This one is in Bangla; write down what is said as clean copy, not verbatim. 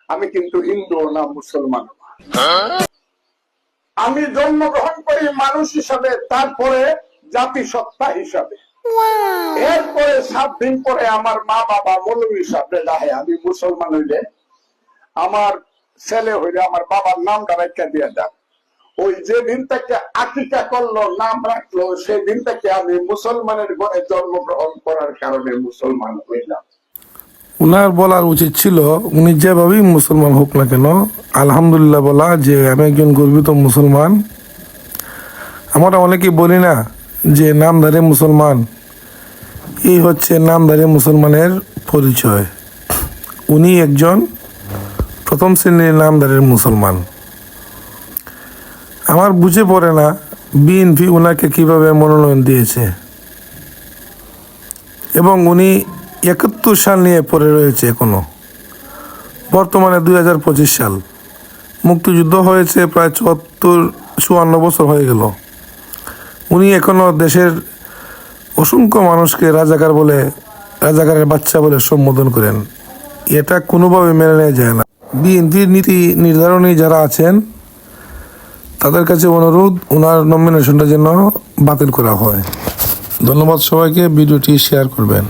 আমি কিন্তু হিন্দু না, মুসলমান না। আমি জন্মগ্রহণ করি মানুষ হিসাবে, তারপরে জাতিসত্তা হিসাবে, এরপরে 7 দিন পরে আমার মা বাবা মৌলভী হিসাবে রাহে। আমি মুসলমান হইলে আমার ছেলে হইলে আমার বাবার নামটা রেখা দিয়ে দেন। ওই যে দিন থেকে আকিকা করলো, নাম রাখলো, সেই দিন থেকে আমি মুসলমানের ঘরে জন্মগ্রহণ করার কারণে মুসলমান হইলাম। উনার বলার উচিত ছিল, উনি যেভাবেই মুসলমান হোক না কেন, আলহামদুলিল্লাহ বলা যে আমি একজন গর্বিত মুসলমান। আমরা অনেকেই বলি না যে নামধারী মুসলমান, এই হচ্ছে নামধারী মুসলমানের পরিচয়। উনি একজন প্রথম শ্রেণীর নামধারীর মুসলমান। আমার বুঝে পড়ে না বিএনপি ওনাকে কিভাবে মনোনয়ন দিয়েছে, এবং উনি 71 সাল নিয়ে পড়ে রয়েছে এখনো। বর্তমানে 2025 সাল, মুক্তিযুদ্ধ হয়েছে প্রায় 54 বছর হয়ে গেল। উনি এখনো দেশের অসংখ্য মানুষকে রাজাকার বলে, রাজাকারের বাচ্চা বলে সম্বোধন করেন। এটা কোনোভাবে মেনে নেওয়া যায় না। বিএনপির নীতি নির্ধারণী যারা আছেন তাদের কাছে অনুরোধ, ওনার নমিনেশনটা যেন বাতিল করা হয়। ধন্যবাদ সবাইকে, ভিডিওটি শেয়ার করবেন।